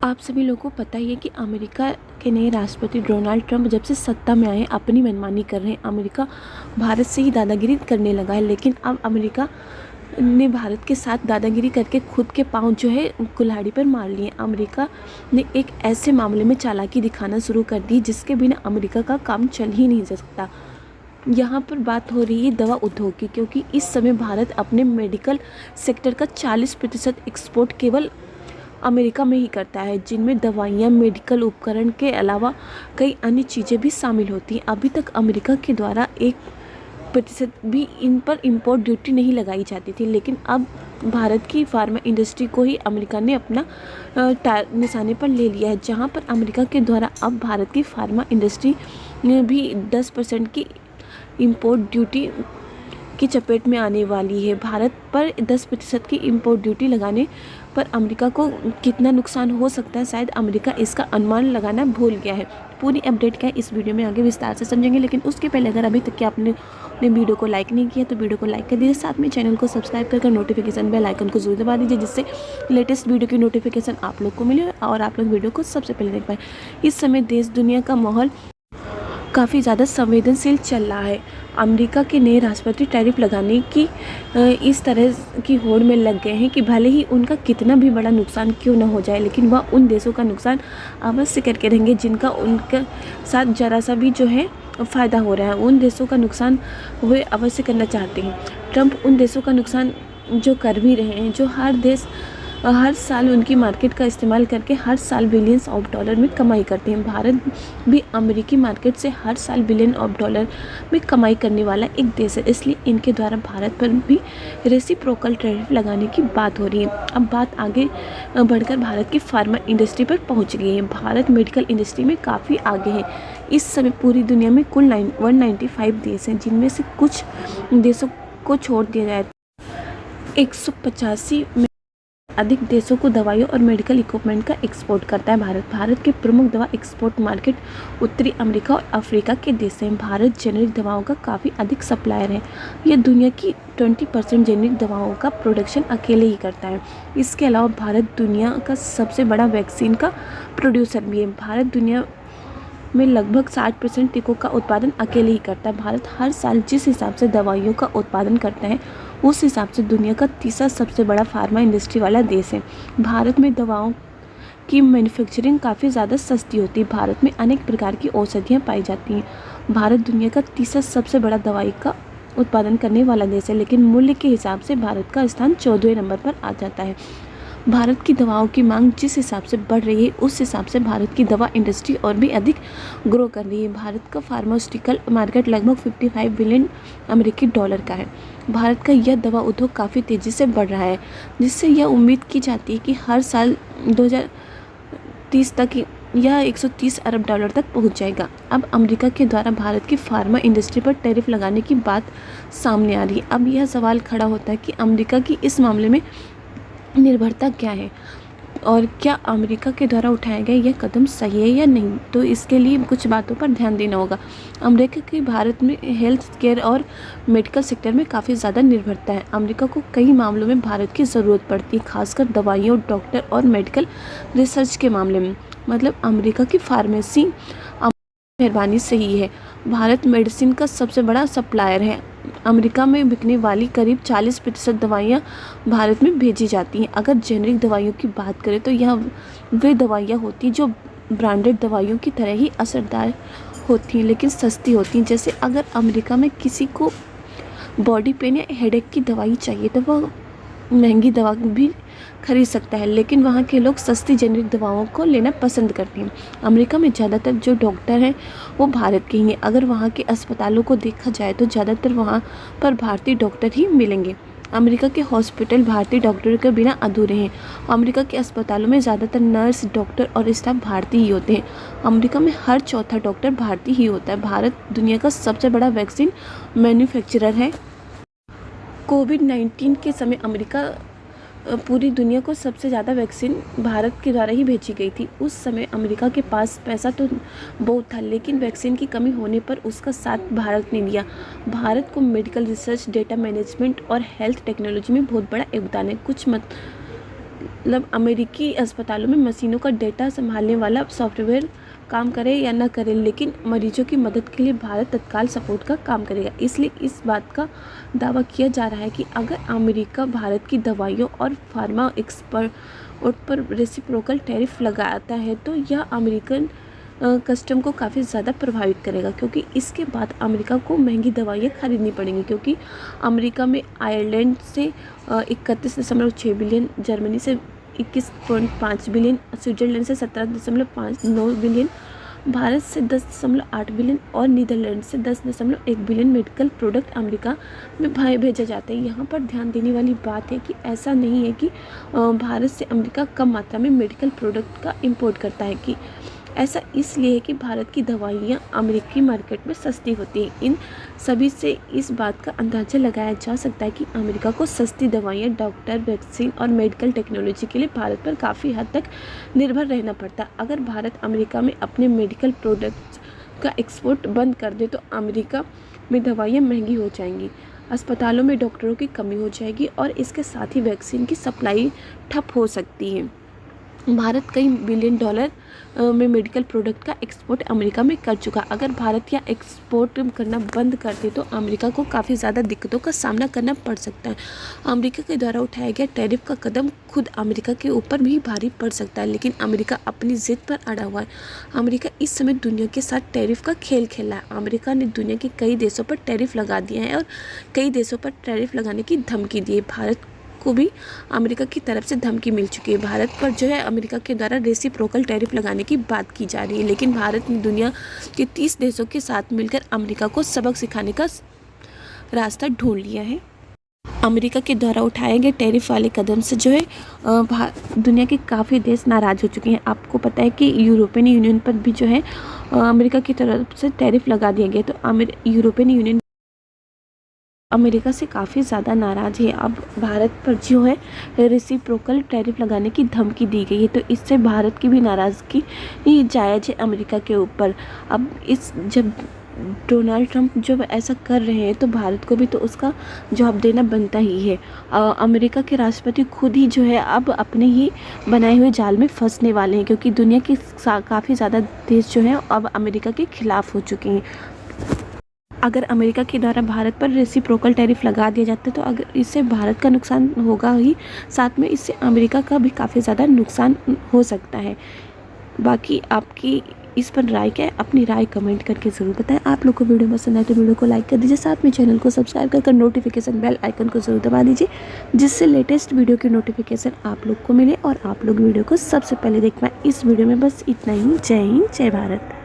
आप सभी लोगों को पता ही है कि अमेरिका के नए राष्ट्रपति डोनाल्ड ट्रंप जब से सत्ता में आए अपनी मनमानी कर रहे हैं। अमेरिका भारत से ही दादागिरी करने लगा है, लेकिन अब अमेरिका ने भारत के साथ दादागिरी करके खुद के पांव जो है कुल्हाड़ी पर मार लिए। अमेरिका ने एक ऐसे मामले में चालाकी दिखाना शुरू कर दी जिसके बिना अमेरिका का काम चल ही नहीं सकता। यहाँ पर बात हो रही है दवा उद्योग की, क्योंकि इस समय भारत अपने मेडिकल सेक्टर का 40% एक्सपोर्ट केवल अमेरिका में ही करता है, जिनमें दवाइयाँ, मेडिकल उपकरण के अलावा कई अन्य चीज़ें भी शामिल होती हैं। अभी तक अमेरिका के द्वारा 1% भी इन पर इंपोर्ट ड्यूटी नहीं लगाई जाती थी, लेकिन अब भारत की फार्मा इंडस्ट्री को ही अमेरिका ने अपना निशाने पर ले लिया है, जहां पर अमेरिका के द्वारा अब भारत की फार्मा इंडस्ट्री ने भी 10% की इंपोर्ट ड्यूटी की चपेट में आने वाली है। भारत पर 10% की इंपोर्ट ड्यूटी लगाने पर अमेरिका को कितना नुकसान हो सकता है, शायद अमेरिका इसका अनुमान लगाना भूल गया है। पूरी अपडेट क्या है इस वीडियो में आगे विस्तार से समझेंगे, लेकिन उसके पहले अगर अभी तक आपने वीडियो को लाइक नहीं किया तो वीडियो को लाइक कर दीजिए, साथ में चैनल को सब्सक्राइब कर नोटिफिकेशन बेल आइकन को जरूर दबा दीजिए, जिससे लेटेस्ट वीडियो की नोटिफिकेशन आप लोग को मिले और आप लोग वीडियो को सबसे पहले देख पाए। इस समय देश दुनिया का माहौल काफ़ी ज़्यादा संवेदनशील चल रहा है। अमेरिका के नए राष्ट्रपति टैरिफ लगाने की इस तरह की होड़ में लग गए हैं कि भले ही उनका कितना भी बड़ा नुकसान क्यों ना हो जाए, लेकिन वह उन देशों का नुकसान अवश्य करके रहेंगे जिनका उनके साथ जरा सा भी जो है फ़ायदा हो रहा है। उन देशों का नुकसान वे अवश्य करना चाहते हैं। ट्रंप उन देशों का नुकसान जो कर भी रहे हैं, जो हर साल उनकी मार्केट का इस्तेमाल करके हर साल बिलियंस ऑफ डॉलर में कमाई करते हैं। भारत भी अमेरिकी मार्केट से हर साल बिलियन ऑफ डॉलर में कमाई करने वाला एक देश है, इसलिए इनके द्वारा भारत पर भी रेसिप्रोकल टैरिफ लगाने की बात हो रही है। अब बात आगे बढ़कर भारत की फार्मा इंडस्ट्री पर पहुंच गई है। भारत मेडिकल इंडस्ट्री में काफ़ी आगे है। इस समय पूरी दुनिया में कुल 195 देश हैं, जिनमें से कुछ देशों को छोड़ दिया जाए 185 अधिक देशों को दवाइयों और मेडिकल इक्विपमेंट का एक्सपोर्ट करता है। भारत के प्रमुख दवा एक्सपोर्ट मार्केट उत्तरी अमेरिका और अफ्रीका के देश हैं। भारत जेनेरिक दवाओं का काफ़ी अधिक सप्लायर है। यह दुनिया की 20% जेनेरिक दवाओं का प्रोडक्शन अकेले ही करता है। इसके अलावा भारत दुनिया का सबसे बड़ा वैक्सीन का प्रोड्यूसर भी है। भारत दुनिया में लगभग 60% टीकों का उत्पादन अकेले ही करता है। भारत हर साल जिस हिसाब से दवाइयों का उत्पादन करता है, उस हिसाब से दुनिया का तीसरा सबसे बड़ा फार्मा इंडस्ट्री वाला देश है। भारत में दवाओं की मैन्युफैक्चरिंग काफ़ी ज़्यादा सस्ती होती है। भारत में अनेक प्रकार की औषधियाँ पाई जाती हैं। भारत दुनिया का तीसरा सबसे बड़ा दवाई का उत्पादन करने वाला देश है, लेकिन मूल्य के हिसाब से भारत का स्थान 14वें नंबर पर आ जाता है। भारत की दवाओं की मांग जिस हिसाब से बढ़ रही है, उस हिसाब से भारत की दवा इंडस्ट्री और भी अधिक ग्रो कर रही है। भारत का फार्मास्यूटिकल मार्केट लगभग 55 बिलियन अमेरिकी डॉलर का है। भारत का यह दवा उद्योग काफ़ी तेज़ी से बढ़ रहा है, जिससे यह उम्मीद की जाती है कि हर साल 2030 तक यह 130 अरब डॉलर तक पहुंच जाएगा। अब अमेरिका के द्वारा भारत की फार्मा इंडस्ट्री पर टैरिफ लगाने की बात सामने आ रही है। अब यह सवाल खड़ा होता है कि अमेरिका की इस मामले में निर्भरता क्या है और क्या अमेरिका के द्वारा उठाया गया यह कदम सही है या नहीं। तो इसके लिए कुछ बातों पर ध्यान देना होगा। अमेरिका की भारत में हेल्थ केयर और मेडिकल सेक्टर में काफ़ी ज़्यादा निर्भरता है। अमेरिका को कई मामलों में भारत की ज़रूरत पड़ती है, खासकर दवाइयों, डॉक्टर और मेडिकल रिसर्च के मामले में। मतलब अमेरिका की फार्मेसी मेहरबानी से ही है। भारत मेडिसिन का सबसे बड़ा सप्लायर है। अमेरिका में बिकने वाली करीब 40% दवाइयाँ भारत में भेजी जाती हैं। अगर जेनेरिक दवाइयों की बात करें तो यह वे दवाइयाँ होती हैं जो ब्रांडेड दवाइयों की तरह ही असरदार होती हैं, लेकिन सस्ती होती हैं। जैसे अगर अमेरिका में किसी को बॉडी पेन या हेडेक की दवाई चाहिए तो वह महंगी दवा भी खरीद सकता है, लेकिन वहाँ के लोग सस्ती जेनेरिक दवाओं को लेना पसंद करते हैं। अमेरिका में ज़्यादातर जो डॉक्टर हैं वो भारत के ही हैं। अगर वहाँ के अस्पतालों को देखा जाए तो ज़्यादातर वहाँ पर भारतीय डॉक्टर ही मिलेंगे। अमेरिका के हॉस्पिटल भारतीय डॉक्टरों के बिना अधूरे हैं। अमेरिका के अस्पतालों में ज़्यादातर नर्स, डॉक्टर और स्टाफ भारतीय ही होते हैं। अमेरिका में हर चौथा डॉक्टर भारतीय ही होता है। भारत दुनिया का सबसे बड़ा वैक्सीन मैन्युफैक्चरर है। कोविड-19 के समय अमेरिका पूरी दुनिया को सबसे ज़्यादा वैक्सीन भारत के द्वारा ही भेजी गई थी। उस समय अमेरिका के पास पैसा तो बहुत था, लेकिन वैक्सीन की कमी होने पर उसका साथ भारत ने दिया। भारत को मेडिकल रिसर्च, डेटा मैनेजमेंट और हेल्थ टेक्नोलॉजी में बहुत बड़ा योगदान है। कुछ मतलब अमेरिकी अस्पतालों में मशीनों का डेटा संभालने वाला सॉफ्टवेयर काम करे या ना करे, लेकिन मरीजों की मदद के लिए भारत तत्काल सपोर्ट का काम करेगा। इसलिए इस बात का दावा किया जा रहा है कि अगर अमेरिका भारत की दवाइयों और फार्मा एक्सपोर्ट पर रेसिप्रोकल टैरिफ लगाता है तो यह अमेरिकन कस्टम को काफ़ी ज़्यादा प्रभावित करेगा, क्योंकि इसके बाद अमेरिका को महंगी दवाइयाँ खरीदनी पड़ेंगी, क्योंकि अमेरिका में आयरलैंड से 31.6 बिलियन, जर्मनी से 21.5 बिलियन, स्विट्ज़रलैंड से 17.9 बिलियन, भारत से 10.8 बिलियन और नीदरलैंड से 10.1 बिलियन मेडिकल प्रोडक्ट अमेरिका में भेजा जाता है। यहाँ पर ध्यान देने वाली बात है कि ऐसा नहीं है कि भारत से अमेरिका कम मात्रा में मेडिकल प्रोडक्ट का इंपोर्ट करता है, कि ऐसा इसलिए है कि भारत की दवाइयाँ अमेरिकी मार्केट में सस्ती होती हैं। इन सभी से इस बात का अंदाज़ा लगाया जा सकता है कि अमेरिका को सस्ती दवाइयाँ, डॉक्टर, वैक्सीन और मेडिकल टेक्नोलॉजी के लिए भारत पर काफ़ी हद तक निर्भर रहना पड़ता है। अगर भारत अमेरिका में अपने मेडिकल प्रोडक्ट्स का एक्सपोर्ट बंद कर दे तो अमेरिका में दवाइयाँ महंगी हो जाएंगी, अस्पतालों में डॉक्टरों की कमी हो जाएगी और इसके साथ ही वैक्सीन की सप्लाई ठप हो सकती है। भारत कई बिलियन डॉलर में मेडिकल प्रोडक्ट का एक्सपोर्ट अमेरिका में कर चुका। अगर भारत या एक्सपोर्ट करना बंद कर दे तो अमेरिका को काफ़ी ज़्यादा दिक्कतों का सामना करना पड़ सकता है। अमेरिका के द्वारा उठाया गया टैरिफ का कदम खुद अमेरिका के ऊपर भी भारी पड़ सकता है, लेकिन अमेरिका अपनी जिद पर अड़ा हुआ है। अमेरिका इस समय दुनिया के साथ टैरिफ का खेल खेला है। अमेरिका ने दुनिया के कई देशों पर टैरिफ लगा दिया है और कई देशों पर टैरिफ लगाने की धमकी दी है। भारत को भी अमेरिका की तरफ से धमकी मिल चुकी है। भारत पर जो है अमेरिका के द्वारा रेसिप्रोकल टैरिफ लगाने की बात की जा रही है, लेकिन भारत ने दुनिया के 30 देशों के साथ मिलकर अमेरिका को सबक सिखाने का रास्ता ढूंढ लिया है। अमेरिका के द्वारा उठाए गए टैरिफ वाले कदम से जो है दुनिया के काफ़ी देश नाराज़ हो चुके हैं। आपको पता है कि यूरोपियन यूनियन पर भी जो है अमेरिका की तरफ से टैरिफ लगा दिया गया, तो यूरोपियन यूनियन अमेरिका से काफ़ी ज़्यादा नाराज़ है। अब भारत पर जो है रेसिप्रोकल टैरिफ लगाने की धमकी दी गई है, तो इससे भारत की भी नाराज़गी जायज़ है अमेरिका के ऊपर। अब जब डोनाल्ड ट्रंप जब ऐसा कर रहे हैं तो भारत को भी तो उसका जवाब देना बनता ही है। अमेरिका के राष्ट्रपति खुद ही जो है अब अपने ही बनाए हुए जाल में फंसने वाले हैं, क्योंकि दुनिया के काफ़ी ज़्यादा देश जो हैं अब अमेरिका के खिलाफ़ हो चुके हैं। अगर अमेरिका के द्वारा भारत पर रेसिप्रोकल टैरिफ लगा दिया जाता है तो अगर इससे भारत का नुकसान होगा ही, साथ में इससे अमेरिका का भी काफ़ी ज़्यादा नुकसान हो सकता है। बाकी आपकी इस पर राय क्या है, अपनी राय कमेंट करके ज़रूर बताएं। आप लोग को वीडियो पसंद आए तो वीडियो को लाइक कर दीजिए, साथ में चैनल को सब्सक्राइब कर नोटिफिकेशन बेल आइकन को ज़रूर दबा दीजिए, जिससे लेटेस्ट वीडियो की नोटिफिकेशन आप लोग को मिले और आप लोग वीडियो को सबसे पहले देख पाएँ। इस वीडियो में बस इतना ही। जय हिंद, जय भारत।